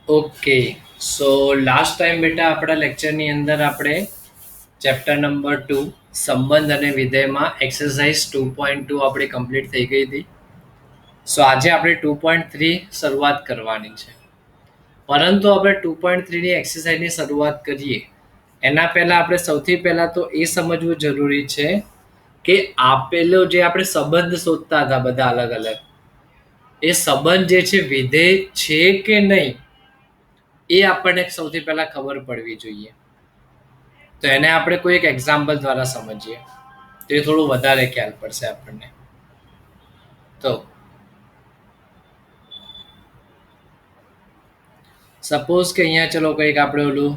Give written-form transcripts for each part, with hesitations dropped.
Okay. સો last time બેટા આપણા લેક્ચરની અંદર આપણે ચેપ્ટર નંબર 2 સંબંધ અને વિધેયમાં એક્સરસાઇઝ 2.2 આપણી કમ્પ્લીટ થઈ ગઈ હતી. સો આજે આપણે 2.3 શરૂઆત કરવાની છે. પરંતુ આપણે 2.3ની એક્સરસાઇઝની શરૂઆત કરીએ એના પહેલા આપણે સૌથી પહેલા તો એ સમજવું જરૂરી છે કે આપેલો જે આપણે સંબંધ શોધતા હતા બધા અલગ અલગ, એ સંબંધ જે છે વિધેય છે કે નહીં એ આપણને સૌથી પહેલા ખબર પડવી જોઈએ. તો એને આપણે કોઈ એક એક્ઝામ્પલ દ્વારા સમજીએ તો એ થોડું વધારે ખ્યાલ પડશે આપણને. તો સપોઝ કે અહીંયા ચલો કંઈક આપણે ઓલું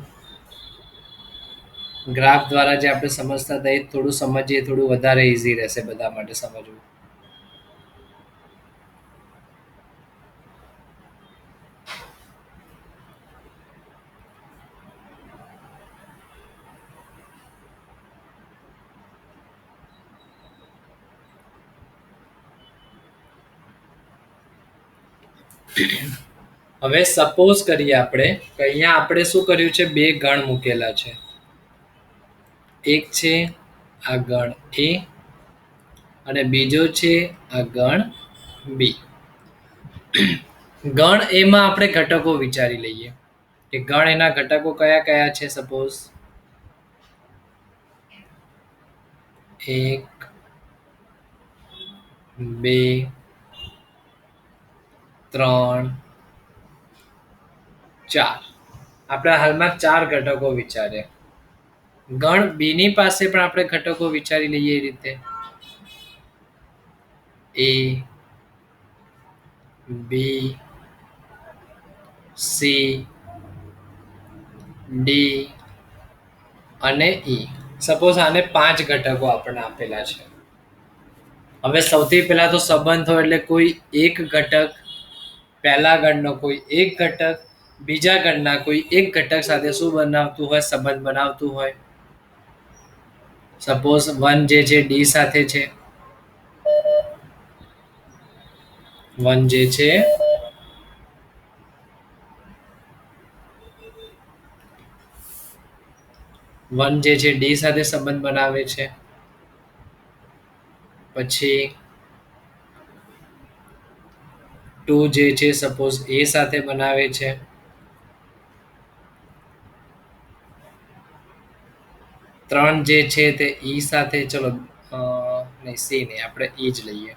ગ્રાફ દ્વારા જે આપણે સમજતા હતા એ થોડું સમજીએ, થોડું વધારે ઇઝી રહેશે બધા માટે સમજવું. હવે સપોઝ કરીએ આપણે કે અહીંયા આપણે શું કર્યું છે, બે ગણ મૂકેલા છે. એક છે આ ગણ એ અને બીજો છે આ ગણ બી. ગણ એમાં આપણે ઘટકો વિચારી લઈએ કે ગણ એના ઘટકો કયા કયા છે. સપોઝ 1 2 3 4. આપણે હાલમાં 4 ઘટકો વિચારે. ગણ બી ની પાસે પણ આપણે ઘટકો વિચારી લઈએ એ રીતે એ બી સી ડી અને ઈ. સપોઝ આને 5 ઘટકો આપણને આપેલા છે. હવે સૌથી પહેલા તો સંબંધ હોય એટલે કોઈ એક ઘટક, પહેલા ગણનો કોઈ એક ઘટક બીજા ગણના કોઈ એક ઘટક સાથે શું બનાવતું હોય, સંબંધ બનાવતું હોય. સપોઝ 1 જે છે ડી સાથે છે, 1 જે છે ડી સાથે સંબંધ બનાવે છે. પછી 2 જે છે સપોઝ એ સાથે બનાવે છે. 3 જે છે તે ઈ સાથે, ચલો નહીં સી નહીં, આપણે ઈ જ લઈએ.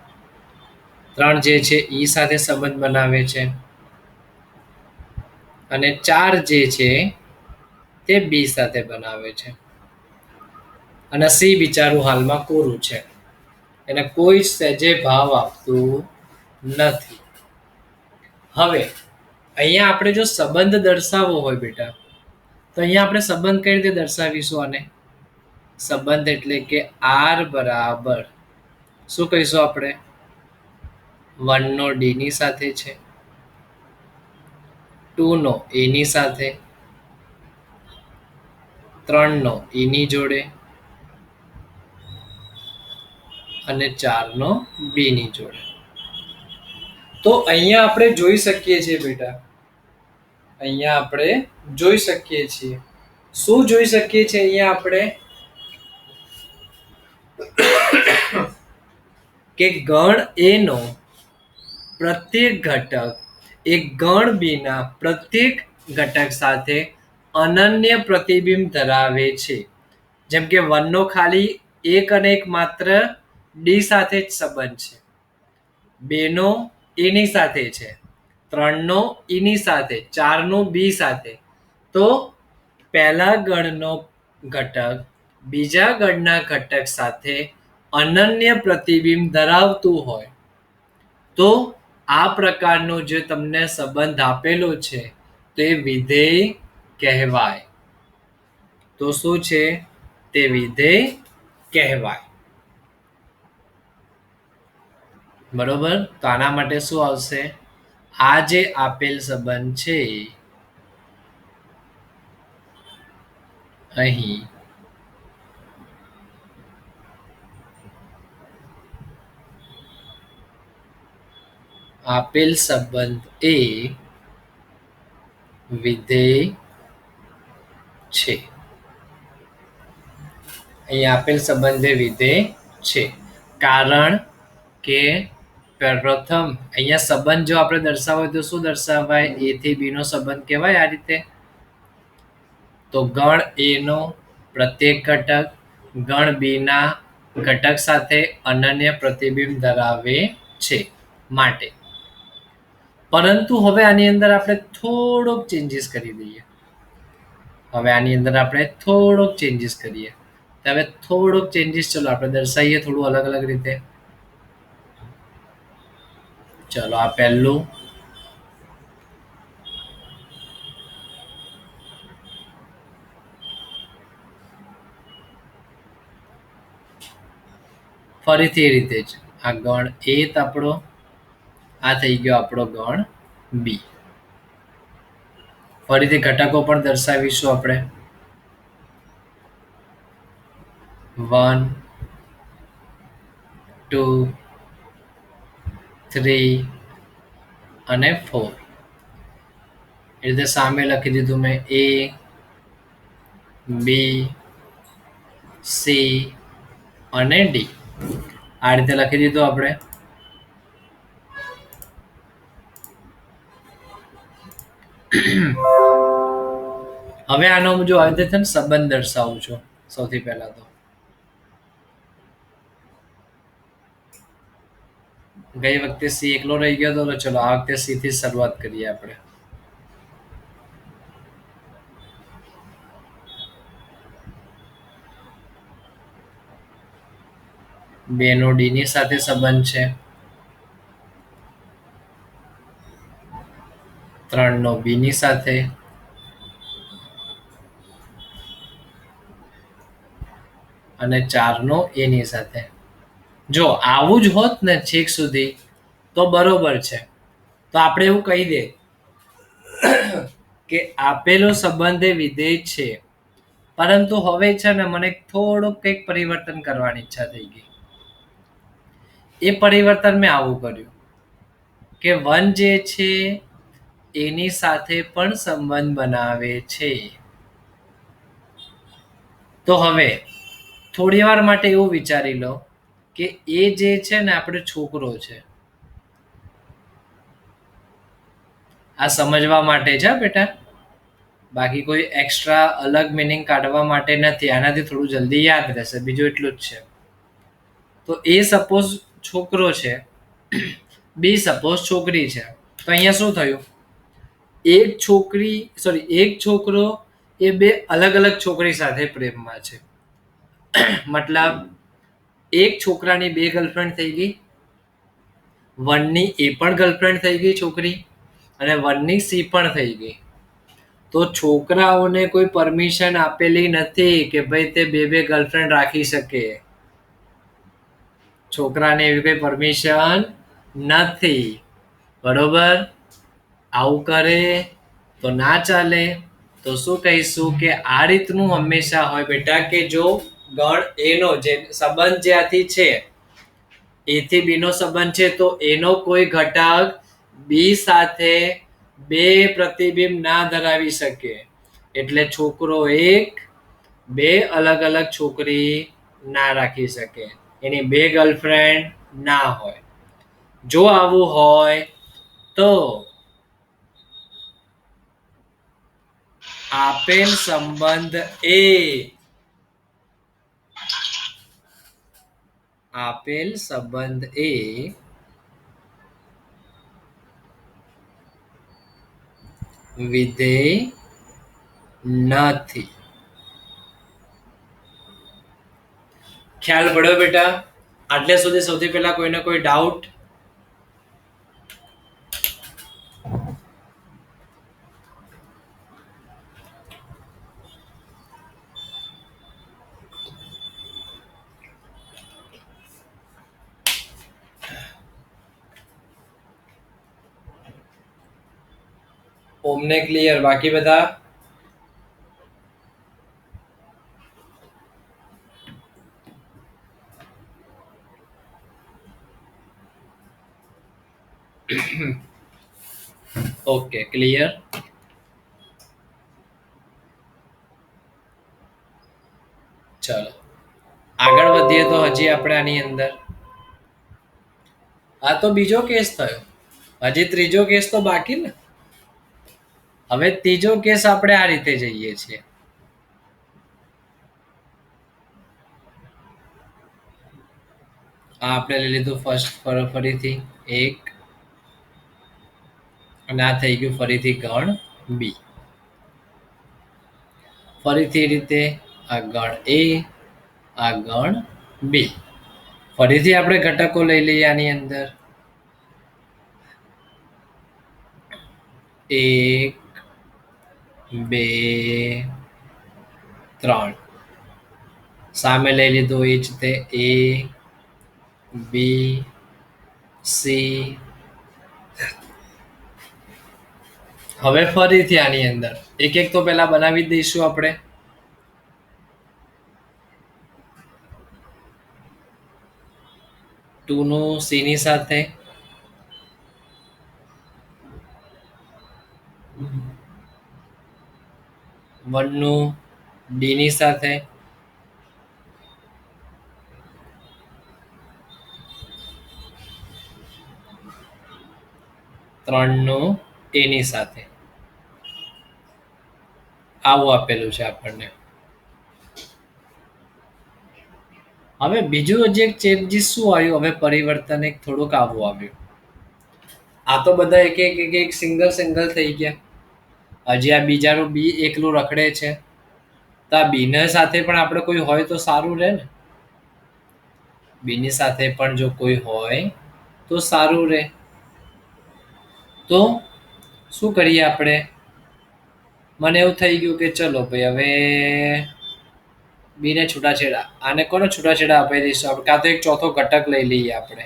3 જે છે ઈ સાથે સંબંધ બનાવે છે અને 4 જે છે તે બી સાથે બનાવે છે. અને સી બિચારું હાલમાં કોરું છે, એને કોઈ સહેજે ભાવ આપતું નથી. હવે અહીંયા આપણે જો સંબંધ દર્શાવવો હોય બેટા, તો અહીંયા આપણે સંબંધ કઈ રીતે દર્શાવીશું? આને સંબંધ એટલે કે આર બરાબર શું કહીશું આપણે? 1 નો ડી ની સાથે છે, 2 નો એ ની સાથે, 3 નો ઈ ની જોડે અને 4 નો બી ની જોડે. તો અહીંયા આપણે જોઈ શકીએ છીએ બેટા, અહીંયા આપણે જોઈ શકીએ છીએ. શું જોઈ શકીએ છીએ અહીંયા આપણે? કે ગણ એ નો પ્રત્યેક ઘટક એક ગણ બી ના પ્રત્યેક ઘટક સાથે અનન્ય પ્રતિબિંબ ધરાવે છે. જેમ કે 1 નો ખાલી એક અને એક માત્ર ડી સાથે જ સંબંધ છે, 2 નો એની સાથે છે, 3 નો ઈની સાથે, 4 નો બી સાથે. તો પહેલા ગણનો ઘટક બીજા ગણના ઘટક સાથે અનન્ય પ્રતિબિંબ ધરાવતું હોય તો આ પ્રકારનો જે તમને સંબંધ આપેલો છે તે વિધેય કહેવાય. તો શું છે? તે વિધેય કહેવાય. બરોબર. તો આના માટે શું આવશે? આ જે આપેલ સંબંધ છે અહીં આપેલ સંબંધ એ વિધેય છે. અહીં આપેલ સંબંધ એ વિધેય છે. કારણ કે પ્રથમ અહીંયા સંબંધ જો આપણે દર્શાવવો હોય તો શું દર્શાવાય? એ થી બી નો સંબંધ કહેવાય આ રીતે. તો ગણ એ નો પ્રત્યેક ઘટક ગણ બી ના ઘટક સાથે અનન્ય પ્રતિબિંબ ધરાવે છે માટે. પરંતુ હવે આની અંદર આપણે થોડોક ચેન્જીસ કરી દઈએ. હવે આની અંદર આપણે થોડોક ચેન્જીસ કરીએ. હવે થોડોક ચેન્જીસ ચલો આપણે દર્શાવીએ થોડું અલગ અલગ રીતે. ચલો આ પહેલું, ફરીથી એ રીતે જ આ ગણ એ આપણો, આ થઈ ગયો આપણો ગણ બી. ફરીથી ઘટકો પણ દર્શાવીશું આપણે. 1 2 3 અને 4. એ રીતે સામે લખી દીધું મેં એ બી સી અને ડી. આ રીતે લખી દીધું આપણે. હવે આનો જો આવી રીતે સંબંધ દર્શાવું છું. સૌથી પહેલા તો ગઈ વખતે સી એકલો રહી ગયો હતો, તો ચલો આ વખતે સી થી શરૂઆત કરીએ આપણે. બે નો ડી ની સાથે સંબંધ છે. 3 નો બી ની સાથે, અને 4 નો એ ની સાથે. જો આવું જ હોત ને છેક સુધી તો બરોબર છે. તો આપણે એવું કહી દે કે આપેલો સંબંધ એ વિધેય છે, પરંતુ હવે છે ને મને થોડુંક કંઈક પરિવર્તન કરવાની ઈચ્છા થઈ ગઈ. એ પરિવર્તન મેં આવું કર્યું કે 1 જે છે એની સાથે પણ સંબંધ બનાવે છે. તો હવે થોડી વાર માટે એવું વિચારી લો કે એ જે છે ને આપણો છોકરો છે. આ સમજવા માટે છે બેટા, બાકી કોઈ એક્સ્ટ્રા અલગ મિનિંગ કાઢવા માટે નથી. આનાથી થોડું જલ્દી યાદ રહેશે, બીજું એટલું જ છે. તો એ સપોઝ છોકરો છે, બી સપોઝ છોકરી છે. તો અહીંયા શું થયું? એક છોકરો એ બે અલગ અલગ છોકરી સાથે પ્રેમમાં છે. મતલબ એક છોકરાની બે ગર્લફ્રેન્ડ થઈ ગઈ, 1 ની એ પણ ગર્લફ્રેન્ડ થઈ ગઈ છોકરી, અને 1 ની સી પણ થઈ ગઈ. તો છોકરાઓને કોઈ પરમિશન આપેલી નથી કે ભાઈ તે બે બે ગર્લફ્રેન્ડ રાખી શકે. છોકરાને એવી કોઈ પરમિશન નથી. બરોબર? આવું કરે તો ના ચાલે. તો શું કહીશું કે આ રીતનું હંમેશા હોય બેટા કે જો ગણ એનો જે સંબંધ જ્યાંથી છે એ થી બી નો સંબંધ છે, તો એનો કોઈ ઘટક બી સાથે બે પ્રતિબિંબ ના ધરાવી શકે. એટલે છોકરો એક બે અલગ અલગ છોકરી ના રાખી શકે, એની બે ગર્લફ્રેન્ડ ના હોય. જો આવું હોય તો આપેલ સંબંધ એ વિધેય નથી. ખ્યાલ પડ્યો બેટા? આટલે સુધી સૌથી પહેલા કોઈને કોઈ ડાઉટ? ઓમને ક્લિયર? બાકી બધા ઓકે, ક્લિયર. ચલો આગળ વધીએ તો હજી આપણે આની અંદર, આ તો બીજો કેસ થયો, હજી ત્રીજો કેસ તો બાકી ને. હવે ત્રીજો કેસ આપણે આ રીતે જઈએ છીએ. આ આપણે લઈ લીધું ફર્સ્ટ ફરીથી એક, અને આ થઈ ગયું ફરીથી ગણ બી. ફરીથી રીતે આ ગણ એ, આ ગણ બી. ફરીથી આપણે ઘટકો લઈ લઈએ આની અંદર. એક, બે, ત્રણ. સામે લઈ લીધું એ જ તે એ, બી, સી. હવે ફરીથી આની અંદર એક એક તો પેલા બનાવી દઈશું આપણે. ટુ નું સી ની સાથે, વન નું ડી ની સાથે, ત્રણ નું એ ની સાથે. આવું આપેલું છે આપણને. હવે બીજું જે ચેન્જીસ શું આવ્યું, હવે પરિવર્તન એક થોડુંક આવું આવ્યું. આ તો બધા એક એક એક એક સિંગલ સિંગલ થઈ ગયા. હજી આ બીજાનું બી એકલું રખડે છે. તો આ બી ને સાથે પણ આપણે કોઈ હોય તો સારું રહે ને. બી ની સાથે પણ જો કોઈ હોય તો સારું રહે. તો શું કરીએ આપણે? મને એવું થઈ ગયું કે ચલો ભાઈ હવે બી ને છૂટાછેડા, આને કોને છૂટાછેડા આપી દઈશું આપણે, કાં તો એક ચોથો ઘટક લઈ લઈએ આપણે.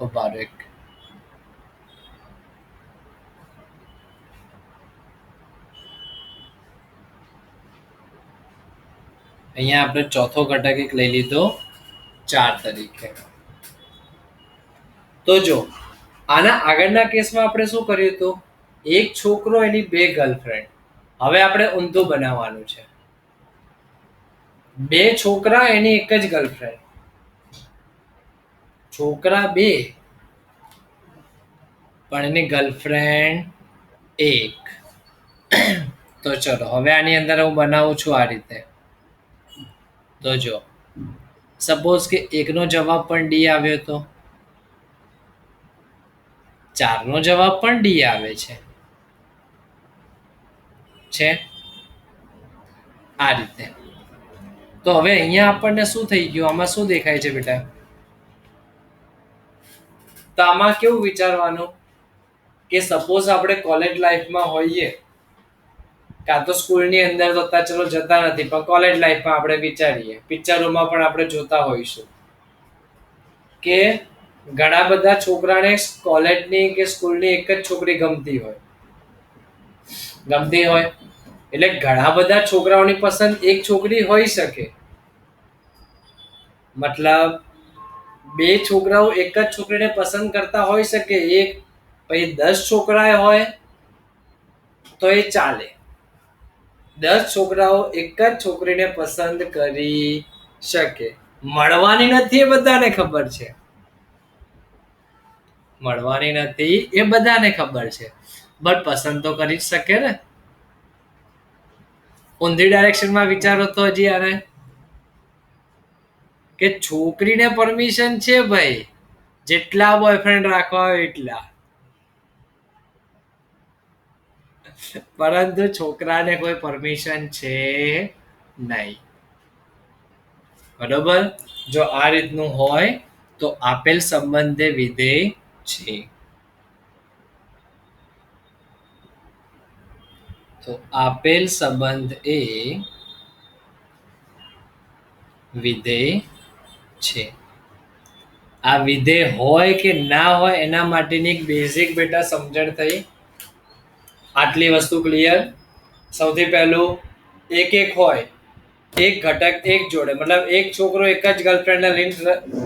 ઉભા રહો એક, અહીંયા આપણે ચોથો ઘટક એક લઈ લીધો 4 તરીકે. તો જો આના આગળના કેસમાં આપણે શું કર્યું હતું, એક છોકરો એની 2 ગર્લફ્રેન્ડ. હવે આપણે ઊંધું બનાવવાનું છે. 2 છોકરા એની એક જ ગર્લફ્રેન્ડ. છોકરા 2 પણ એની ગર્લફ્રેન્ડ 1. તો ચલો હવે આની અંદર હું બનાવું છું આ રીતે. તો જો સપોઝ કે 1 નો જવાબ પણ ડી આવ્યો હતો, 4 નો જવાબ પણ ડી આવે છે આ રીતે. તો હવે અહીંયા આપણને શું થઈ ગયું, આમાં શું દેખાય છે બેટા? તો આમાં કેવું વિચારવાનું કે સપોઝ આપણે કોલેજ લાઈફમાં હોઈએ, કાં તો સ્કૂલની અંદર તો અત્યારે ચલો જતા નથી, પણ કોલેજ લાઈફમાં આપણે વિચારીએ, પિક્ચરોમાં પણ આપણે જોતા હોઈશું કે ઘણા બધા છોકરાને કોલેજની કે સ્કૂલની એક જ છોકરી ગમતી હોય. એટલે ઘણા બધા છોકરાઓની પસંદ એક છોકરી હોઈ શકે. મતલબ 2 છોકરાઓ એક જ છોકરીને પસંદ કરતા હોઈ શકે, એક પછી 10 છોકરા હોય તો એ ચાલે. 10 છોકરાઓ એક જ છોકરીને પસંદ કરી શકે. મળવાની નથી એ બધાને ખબર છે, મળવાની નથી એ બધાને ખબર છે, બટ પસંદ તો કરી જ શકે ને. ઊંધી ડાયરેક્શનમાં વિચારો તો હજી આને, કે છોકરીને પરમિશન છે ભાઈ જેટલા બોયફ્રેન્ડ રાખવા હોય એટલા, પરંતુ છોકરાને કોઈ પરમિશન છે નહીં. બરોબર? જો આ રીતનું હોય તો આપેલ સંબંધે વિધેય છે. તો આપેલ સંબંધ એ વિધેય છે. આ વિધેય હોય કે ના હોય એના માટેની એક બેઝિક બેટા સમજણ થઈ. આટલી વસ્તુ ક્લિયર? સૌથી પહેલું એક એક હોય, એક ઘટક એક જોડે, મતલબ એક છોકરો એક જ ગર્લફ્રેન્ડના લિંક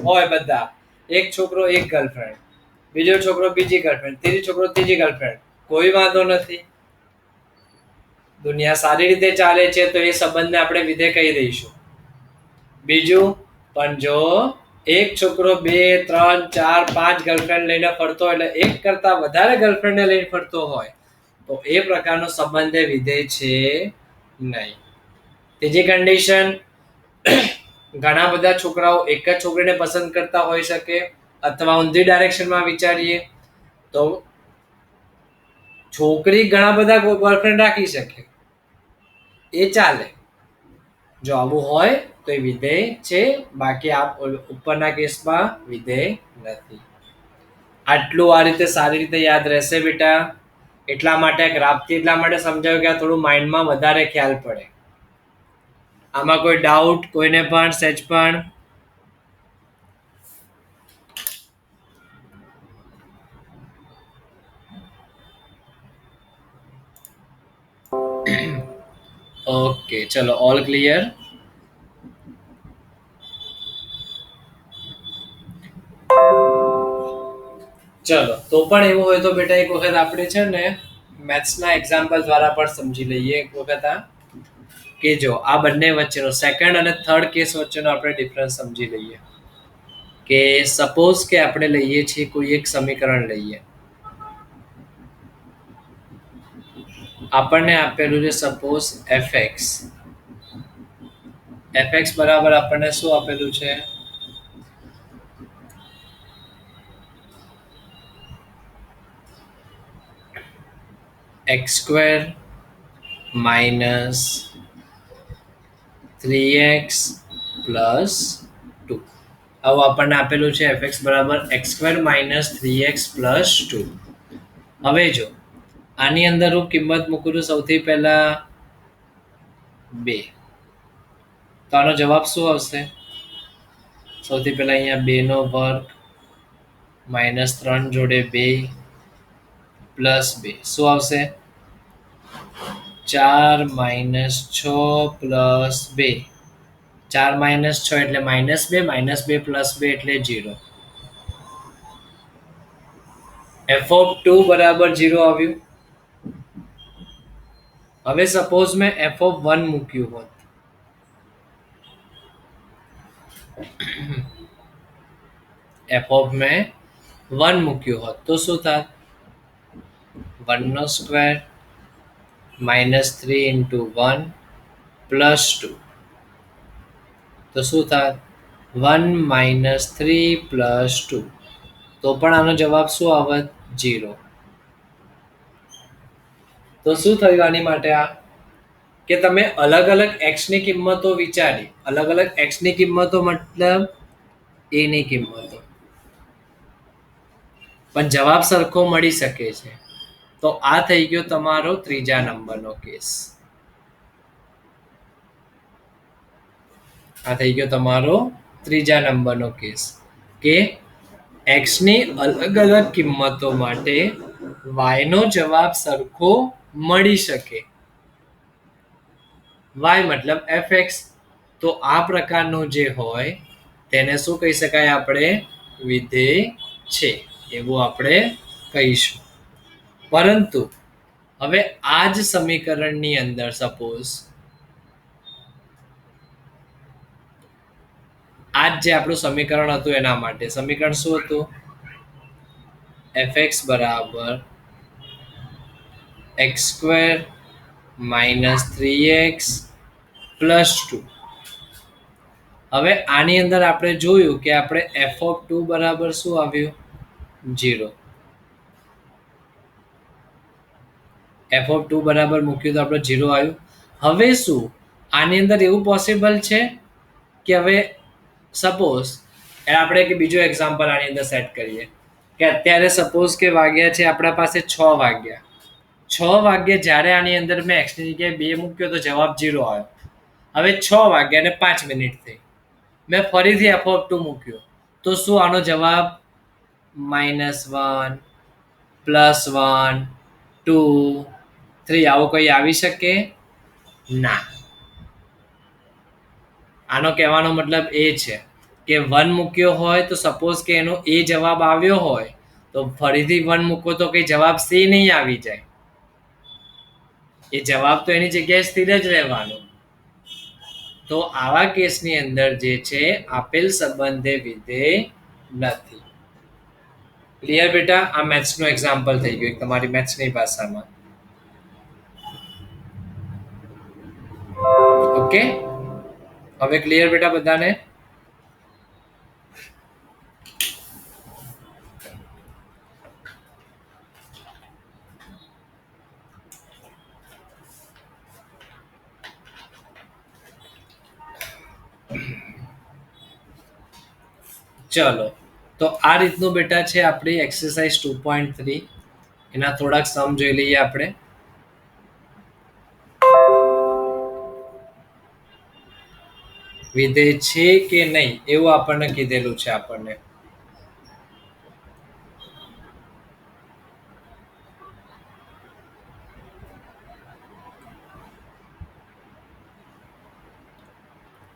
હોય બધા, એક છોકરો એક ગર્લફ્રેન્ડ. બીજો છોકરો બીજી ગર્લફ્રેન્ડ, ત્રીજો છોકરો ત્રીજી ગર્લફ્રેન્ડ, કોઈ વાંધો નથી. દુનિયા સારી રીતે ચાલે છે તો એ સંબંધને આપણે વિધેય કહી દઈશું. બીજું, પણ જો એક છોકરો 2, 3, 4, 5 ગર્લફ્રેન્ડ લઈને ફરતો હોય, એટલે એક કરતા વધારે ગર્લફ્રેન્ડને લઈને ફરતો હોય, તો એ પ્રકારનો સંબંધ એ વિધેય છે નહીં. ત્રીજી કન્ડિશન, ઘણા બધા છોકરાઓ એક જ છોકરીને પસંદ કરતા હોઈ શકે, અથવા ઊંધી ડાયરેક્શનમાં વિચારીએ તો છોકરી ઘણા બધા બોયફ્રેન્ડ રાખી શકે, એ ચાલે. જો આવું હોય તો એ વિધેય છે, બાકી આ ઉપરના કેસમાં વિધેય નથી. આટલું આ રીતે સારી રીતે યાદ રહેશે બેટા. એટલા માટે ગ્રાફથી એટલા માટે સમજાવ્યું કે આ થોડું માઇન્ડમાં વધારે ખ્યાલ પડે. આમાં કોઈ ડાઉટ કોઈને પણ સહેજ પણ? ઓકે, ચલો, ઓલ ક્લિયર. ચલો, તો પણ એવું હોય તો બેટા એક વખત આપણે છે ને મેથ્સના એક્ઝામ્પલ દ્વારા પણ સમજી લઈએ એક વખત. આ કે જો આ બંને વચ્ચેનો સેકન્ડ અને થર્ડ કેસ વચ્ચેનો આપણે ડિફરન્સ સમજી લઈએ. કે સપોઝ કે આપણે લઈએ છીએ કોઈ એક સમીકરણ લઈએ, આપણને આપેલું છે સપોઝ fx. fx બરાબર આપણને શું આપેલું છે? x² - 3x + 2. આવું આપણને આપેલું છે fx બરાબર x² - 3x + 2. હવે જો આની અંદર હું કિંમત મૂકું છું સૌથી પહેલા 2, તો આનો જવાબ શું આવશે? સૌથી પહેલા અહીંયા 2 નો વર્ગ -3 જોડે 2 + 2 શું આવશે? 4 - 6 + 2. 4 - 6 એટલે -2, -2 + 2 એટલે 0. f(2) બરાબર 0 આવ્યું. હવે સપોઝ મેં f(1) મૂક્યું હોત, f(1) મૂક્યું હોત તો શું થાય? 1² -3 × 1 + 2 તો શું થાય? 1 - 3 + 2. તો પણ આનો જવાબ શું આવત? 0. તો શું થયું આની માટે? આ કે તમે અલગ અલગ x ની કિંમતો વિચારી, અલગ અલગ x ની કિંમતો મતલબ a ની કિંમતો, પણ જવાબ સરખો મળી શકે છે. તો આ થઈ ગયો તમારો ત્રીજા નંબરનો કેસ. આ થઈ ગયો તમારો ત્રીજા નંબરનો કેસ કે x ની અલગ અલગ કિંમતો માટે y નો જવાબ સરખો મળી શકે. y મતલબ fx. તો આ પ્રકારનું જે હોય તેને શું કહી શકાય? આપણે વિધેય છે એવું આપણે કહીશું. પરંતુ હવે આ જ સમીકરણની અંદર સપોઝ આ જ જે આપણું સમીકરણ હતું એના માટે સમીકરણ શું હતું? fx બરાબર x² - 3x + 2. હવે આની અંદર આપણે જોયું કે આપણે f(2) બરાબર શું આવ્યું? 0. f(2) બરાબર મૂક્યું તો આપણે 0 આવ્યું. હવે શું આની અંદર એવું પોસિબલ છે કે હવે સપોઝ આપણે એક બીજો એક્ઝામ્પલ આની અંદર સેટ કરીએ કે અત્યારે સપોઝ કે વાગ્યા છે આપણા પાસે 6 વાગ્યા. 6 વાગ્યે જ્યારે આની અંદર મેં x ની જગ્યાએ 2 મૂક્યો તો જવાબ 0 આવ્યો. હવે 6 વાગ્યા અને 5 મિનિટ થઈ, મેં ફરીથી f(2) મૂક્યો તો શું આનો જવાબ -1 +1 2 3 આવો કોઈ આવી શકે? ના. આનો કહેવાનો મતલબ એ છે કે 1 મૂક્યો હોય તો સપોઝ કે એનો એ જવાબ આવ્યો હોય તો તો ફરીથી 1 મૂકો તો કઈ જવાબ સી નહીં આવી જાય. એ જવાબ તો એની જગ્યાએ સ્થિર જ રહેવાનો. તો આવા કેસની અંદર જે છે આપેલ સંબંધ એ વિધેય નથી. ક્લિયર બેટા? આ મેથ્સ નું એક્ઝામ્પલ થઈ ગયું તમારી મેથ્સની ભાષામાં. ઓકે, હવે ક્લિયર બેટા બધાને? ચલો, તો આ રીતનું બેટા છે આપણી એક્સરસાઇઝ 2.3. એના થોડાક સમ જોઈ લઈએ આપણે. વિધેય છે કે નહીં એવું આપણને કીધેલું છે આપણને.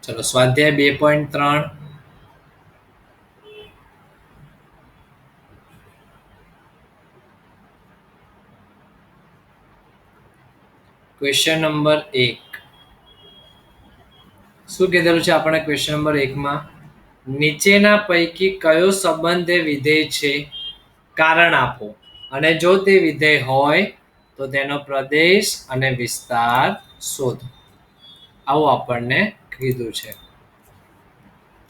ચલો, સ્વાધ્યાય 2.3. Question number 1. શું કીધેલું છે આપણે ક્વેશ્ચન નંબર 1 માં? નીચેના પૈકી કયો સંબંધ એ વિધેય છે? કારણ આપો. અને જો તે વિધેય હોય તો તેનો પ્રદેશ અને વિસ્તાર શોધો. આવું આપણને કીધું છે.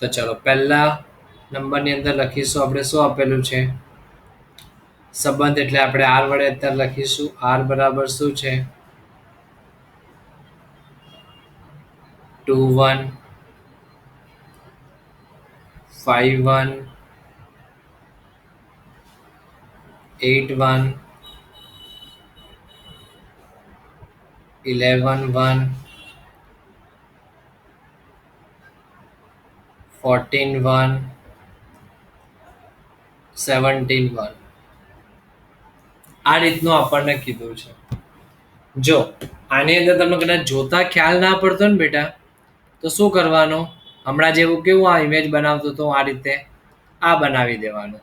તો ચલો, પહેલા નંબરની અંદર લખીશું આપણે શું આપેલું છે સંબંધ. એટલે આપણે આર વડે અત્યારે લખીશું. આર બરાબર શું છે? 2 1 5 1 8 1 11 1 14 1 17 1. આ રીતનું આપણને કીધું છે. જો આની અંદર તમને કદાચ જોતા ખ્યાલ ના પડતો ને બેટા, તો શું કરવાનું? હમણાં જેવું કેવું આ ઇમેજ બનાવતો હતો આ રીતે આ બનાવી દેવાનું,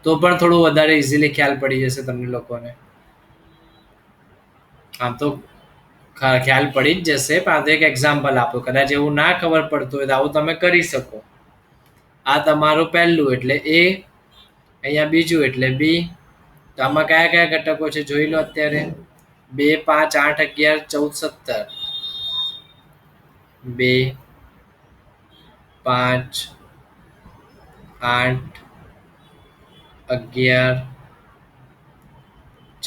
તો પણ થોડું વધારે ઇઝીલી ખ્યાલ પડી જશે તમને લોકોને. આમ તો ખ્યાલ પડી જ જશે, પણ આ તો એક એક્ઝામ્પલ આપો. કદાચ એવું ના ખબર પડતું હોય તો આવું તમે કરી શકો. આ તમારું પહેલું એટલે એ, અહીંયા બીજું એટલે બી. તો આમાં કયા કયા ઘટકો છે જોઈ લો અત્યારે. 2 5 8 11 14 17. 2 5 8 11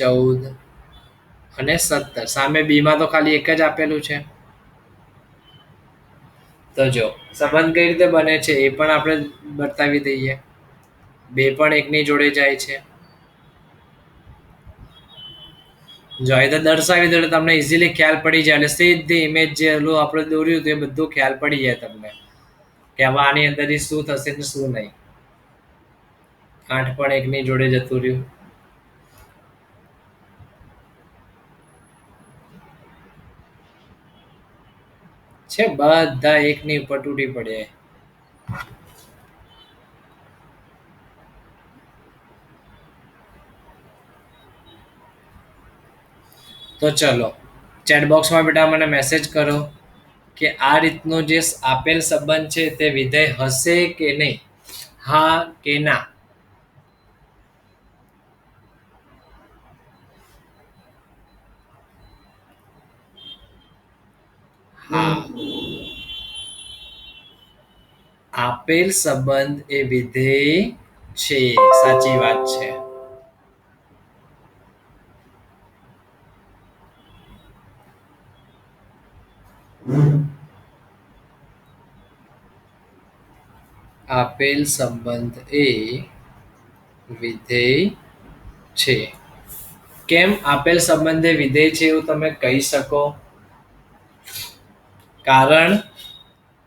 14 અને 17. સામે બી માં તો ખાલી એક જ આપેલું છે. તો જો સંબંધ કઈ રીતે બને છે એ પણ આપણે બતાવી દઈએ. 2 પણ એકની જોડે જાય છે. જો એ તો દર્શાવી દો એટલે તમને ઇઝીલી ખ્યાલ પડી જાય. એટલે સીધી ઇમેજ જે આપણે દોર્યું હતું એ બધું ખ્યાલ પડી જાય તમને કે હવે આની અંદર શું થશે ને શું નહીં. 8 પણ એકની જોડે જતું રહ્યું. છે બધા એકની ઉપર તૂટી પડે. તો ચલો, ચેટ બોક્સમાં બેટા મને મેસેજ કરો કે આ રીતનો જે આપેલ સંબંધ છે તે વિધેય હશે કે નહીં, હા કે ના. હા, આપેલ સંબંધ એ વિધેય છે. સાચી વાત છે. આપેલ સંબંધ એ વિધેય છે. કેમ આપેલ સંબંધ એ વિધેય છે એવું તમે કહી શકો? કારણ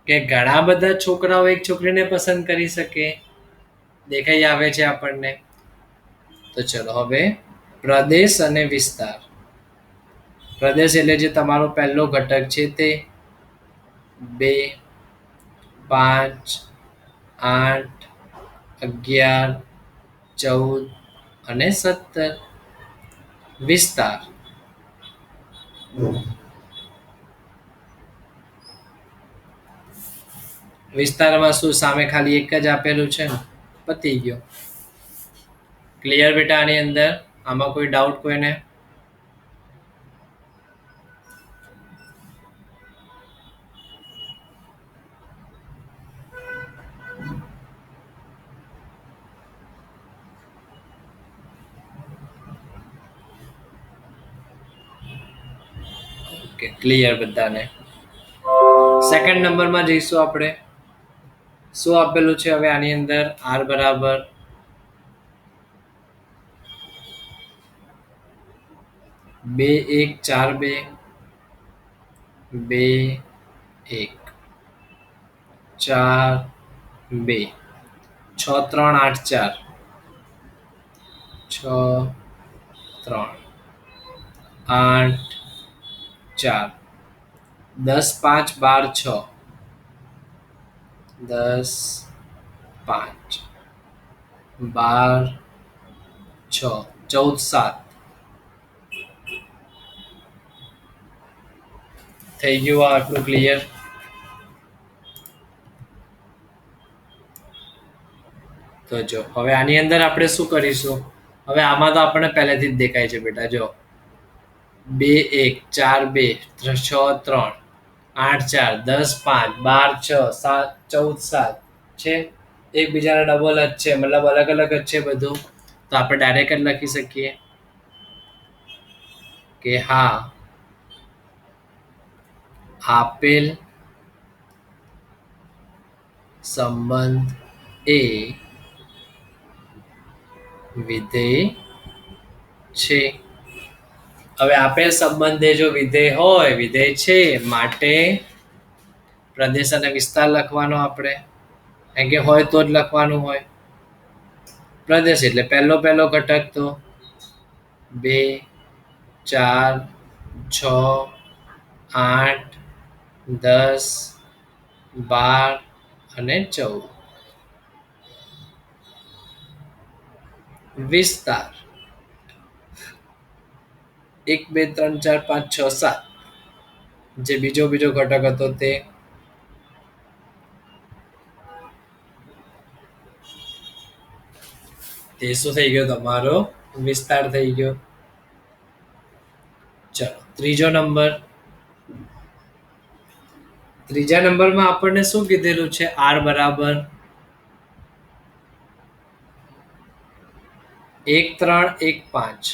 કે ઘણા બધા છોકરાઓ એક છોકરીને પસંદ કરી શકે. દેખાઈ આવે છે આપણને. તો ચલો હવે પ્રદેશ અને વિસ્તાર. પ્રદેશ એટલે જે તમારો પહેલો ઘટક છે તે 2 5 8 11 14 અને 17. વિસ્તાર. વિસ્તારમાં શું સામે ખાલી એક જ આપેલું છે ને, પતી ગયો. ક્લિયર બેટા? આની અંદર આમાં કોઈ ડાઉટ કોઈને? ઓકે, ક્લિયર બધાને. સેકન્ડ નંબરમાં જઈશું આપણે. શું આપેલું છે હવે આની અંદર? r બરાબર 2 1 4 2 2 1 4 2 6 3 8 4 6 3 8 4 10 5 12 6 10 5 12 6 14 7. થઈ ગયું આટલું ક્લિયર? તો જો હવે આની અંદર આપણે શું કરીશું? હવે આમાં તો આપણને પહેલેથી જ દેખાય છે બેટા. જો 2 1 4 2 6 3 8 4 10 5 12 6 7 14 7 છે. એકબીજાના ડબલ જ છે, મતલબ અલગ અલગ જ છે બધું. તો આપણે ડાયરેક્ટ જ લખી શકીએ કે હા, આપેલ સંબંધ એ વિધેય છે. હવે આપેલ સંબંધે જો વિધેય હોય, વિધેય છે, માટે પ્રદેશ અને વિસ્તાર લખવાનો આપણે. કારણ કે હોય તો જ લખવાનું હોય. પ્રદેશ એટલે પહેલો ઘટક તો 2 4 6 8 10 12 અને 14. વિસ્તાર 1 2 3 4 5 6 7, જે બીજો ઘટક હતો તે. તે શું થઈ ગયો? તમારો વિસ્તાર થઈ ગયો. ચલો ત્રીજો નંબર. ત્રીજા નંબરમાં આપણને શું કીધેલું છે? r બરાબર 1 3 1 5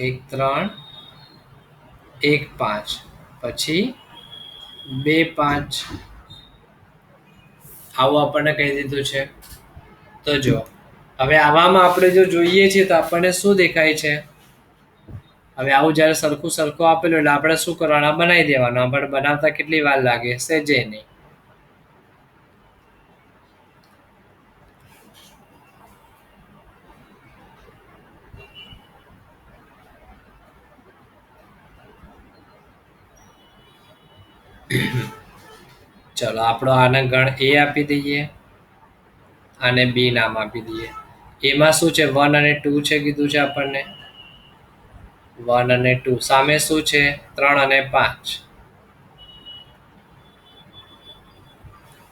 1 3 1 5 પછી 2 5. આવું આપણને કહી દીધું છે. તો જો હવે આવામાં આપણે જો જોઈએ છીએ તો આપણને શું દેખાય છે? હવે આવું જયારે સરખું આપેલું એટલે આપણે શું કરવાના? બનાવી દેવાનું. પણ બનાવતા કેટલી વાર લાગે? સહેજે નહીં. ચલો આપણો આને ગણ a આપી દઈએ, આને b નામ આપી દઈએ. એમાં શું છે? 1 અને 2 છે કીધું છે આપણને. 1 અને 2. સામે શું છે? 3 અને 5.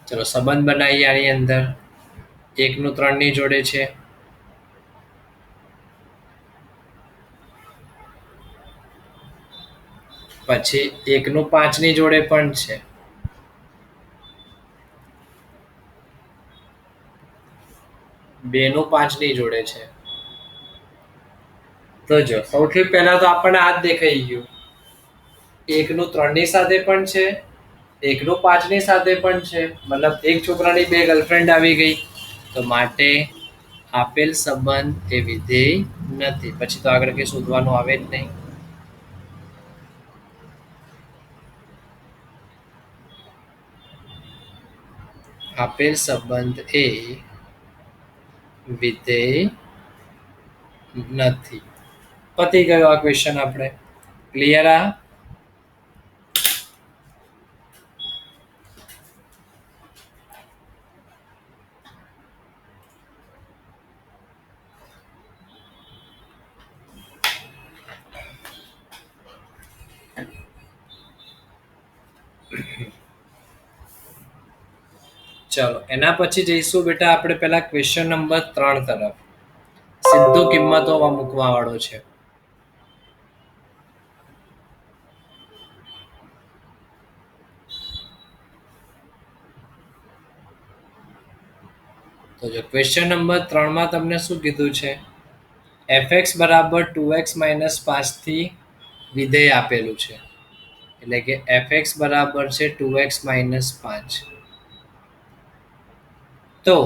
ચલો સંબંધ બનાવીએ આની અંદર. 1 નું 3 ની જોડે છે, પછી 1 નું 5 ની જોડે પણ છે, 2 નું 5 ની જોડે છે. તો જો સૌથી પહેલા તો આપણને આ જ દેખાઈ ગયું. 1 નું 3 ની સાથે પણ છે, 1 નું 5 ની સાથે પણ છે. મતલબ એક છોકરાની 2 ગર્લફ્રેન્ડ આવી ગઈ. તો માટે આપેલ સંબંધ એ વિધેય નથી. પછી તો આગળ કઈ શોધવાનું આવે જ નહીં. આપેલ સંબંધ એ વિધેય નથી. પતી ગયો આ ક્વેશ્ચન. આપણે ક્લિયર? આ ચલો એના પછી જઈશું બેટા આપણે પેલા ક્વેશ્ચન નંબર 3 તરફ. સીધો કિંમતો મૂકવા વાળો છે. તો જો ક્વેશ્ચન નંબર 3 માં તમને શું કીધું છે, fx બરાબર 2x માઇનસ 5 થી વિધેય આપેલું છે, એટલે કે fx બરાબર છે 2x માઇનસ 5. તો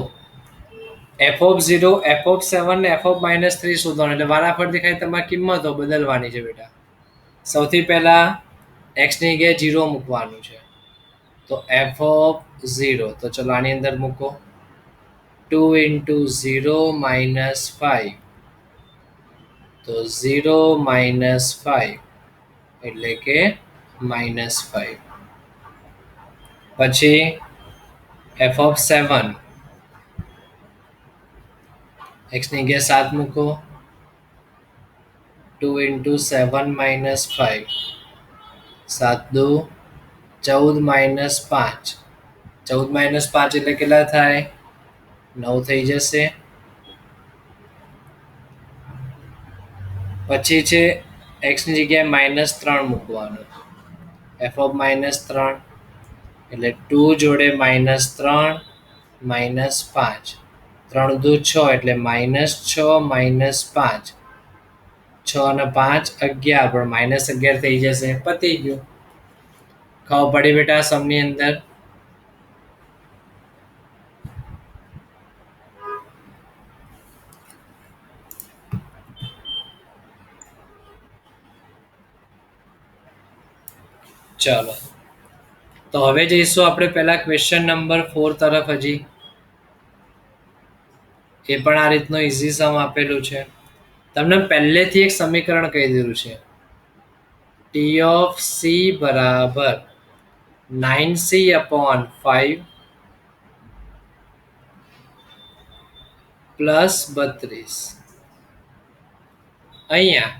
f ઓફ 0, f ઓફ 7 ને f ઓફ માઇનસ 3 શોધવાનું, એટલે વારાફરતી ખાલી તમારી કિંમતો બદલવાની છે બેટા. સૌથી પહેલા x ની જગ્યાએ 0 મૂકવાનું છે, તો f ઓફ 0, તો ચલો આની અંદર મૂકો 2 into 0 minus 5, તો 0 minus 5 એટલે કે -5. પછી f of 7, x ની જગ્યાએ 7 મૂકો 2 into 7 minus 5, 7 દુ 14 minus 5, 14 minus 5 એટલે કેટલા થાય, 9 થઈ જશે. પછી છે x ની જગ્યાએ -3 મૂકવાનું, f of -3 એટલે 2 જોડે -3 -5, 3 દુ 6 એટલે -6 -5, 6 અને 5 11, પણ -11 થઈ જશે, પતી ગયું. ખબર પડી બેટા સમની અંદર? ચાલો તો હવે જઈશું આપણે પહેલા ક્વેશ્ચન નંબર 4 તરફ. હજી એ પણ આ રીતનો ઇઝી સમ આપેલું છે. તમને પહેલેથી એક સમીકરણ કહી દીધું છે, ટી ઓફ સી બરાબર 9c/5 પ્લસ 32. અહીંયા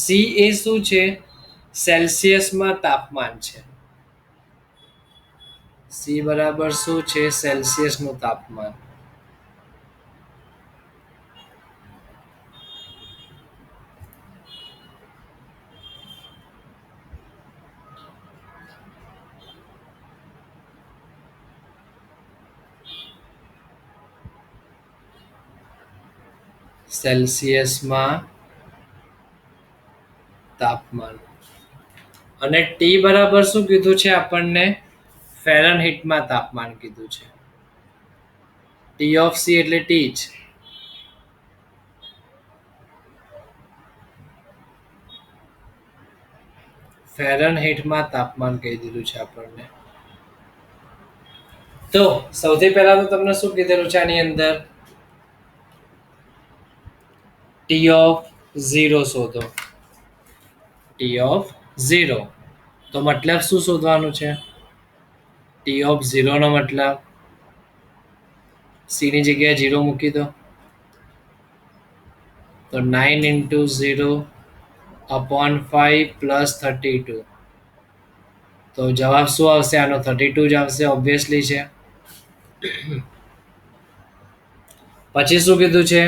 સી એ શું છે, સેલ્સિયસમાં તાપમાન છે. સી બરાબર શું છે, સેલ્સિયસનું તાપમાન. સેલ્સિયસમાં તાપમાન. અને ટી બરાબર શું કીધું છે આપણને, ફેરનહીટમાં તાપમાન કીધું છે. ટી ઓફ સી એટલે ટી જ. ફેરનહીટમાં તાપમાન કહી દીધું છે આપણને. તો સૌથી પહેલા તો તમને શું કીધેલું છે આની અંદર, ટી ઓફ 0 શોધો. ટી ઓફ 0 તો મતલબ શું શોધવાનું છે, ટી ઓફ 0 નો મતલબ સી ની જગ્યાએ 0 મૂકી દો, તો 9 into 0 upon 5 plus 32. તો જવાબ શું આવશે આનો, 32 જ આવશે, ઓબ્વિયસલી છે. પછી શું કીધું છે,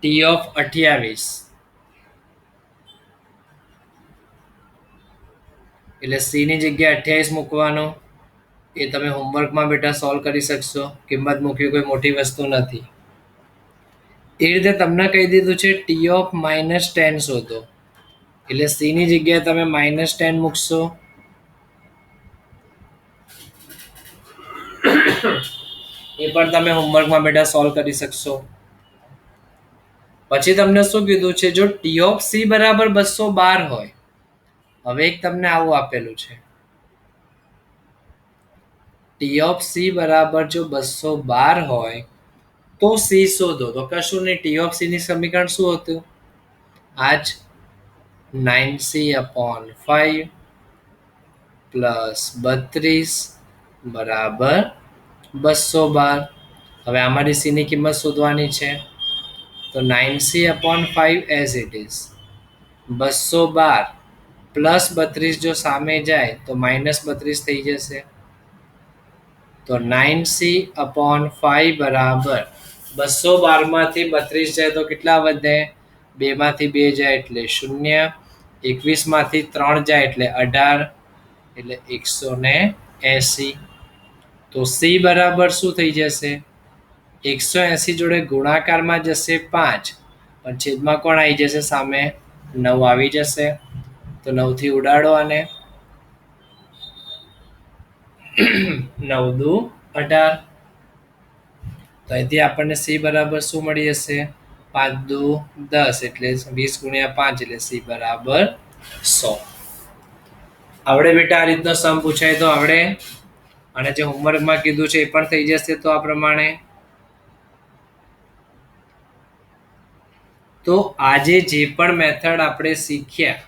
ટી ઓફ 28, એટલે સી ની જગ્યાએ 28 મૂકવાનો. એ તમે હોમવર્કમાં બેટા સોલ્વ કરી શકશો, કિંમત મૂકવી કોઈ મોટી વસ્તુ નથી. એ રીતે તમને કહી દીધું છે ટી ઓફ -10 શોધો, એટલે સી ની જગ્યાએ તમે -10 મૂકશો. એ પણ તમે હોમવર્કમાં બેટા સોલ્વ કરી શકશો. પછી તમને શું કીધું છે, જો ટી ઓફ સી બરાબર 212 હોય, હવે એક તમને આવું આપેલું છે, ટી ઓફ સી બરાબર જો 212 હોય તો સી શોધો. તો કશું નહીં, ટી ઓફ સી ની સમીકરણ શું હતું, આજ 9c/5 પ્લસ 32 બરાબર 212. હવે આમાંથી સી ની કિંમત શોધવાની છે, તો 9c/5 as it is, 212 plus 32 જો સામે જાય તો -32 થઈ જશે. તો 9c/5 બરાબર 212 માંથી 32 જાય તો કેટલા વધે? 2 માંથી 2 જાય એટલે 0, 21 માંથી 3 જાય એટલે 18, એટલે 180. તો c બરાબર શું થઈ જશે? 180 જોડે ગુણાકારમાં જશે 5, પણ છેદમાં કોણ આવી જશે? સામે 9 આવી જશે. તો 9 થી ઉડાડો અને 9 દુ 18. તો અહીંથી આપણને c બરાબર શું મળી જશે? 5 દુ 10 એટલે 20 ગુણ્યા 5 એટલે c બરાબર 100. આવડે બેટા? આ રીતનો સમ પૂછાય તો આવડે. અને જે હોમવર્કમાં કીધું છે એ પણ થઈ જશે. તો આ પ્રમાણે તો આજે જે પણ મેથડ આપણે શીખ્યા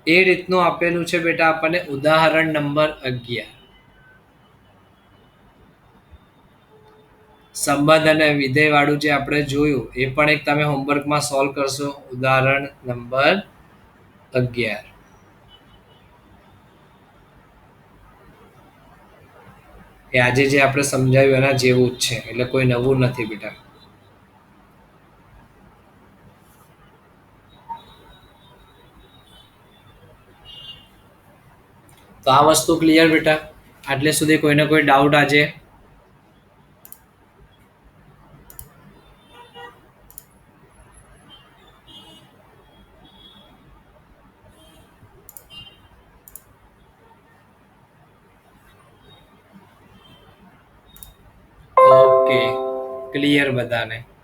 એ રીતનું આપેલું છે બેટા આપણને ઉદાહરણ નંબર 11. સંબંધ અને વિધેય વાળું જે આપણે જોયું એ પણ એક તમે હોમવર્કમાં સોલ્વ કરશો. ઉદાહરણ નંબર 11. એ આજે જે આપણે સમજાવ્યું એના જેવું જ છે, એટલે કોઈ નવું નથી બેટા. તો આ વસ્તુ ક્લિયર બેટા? આટલે સુધી કોઈને કોઈ ડાઉટ આજે? ઓકે, ક્લિયર બધાને?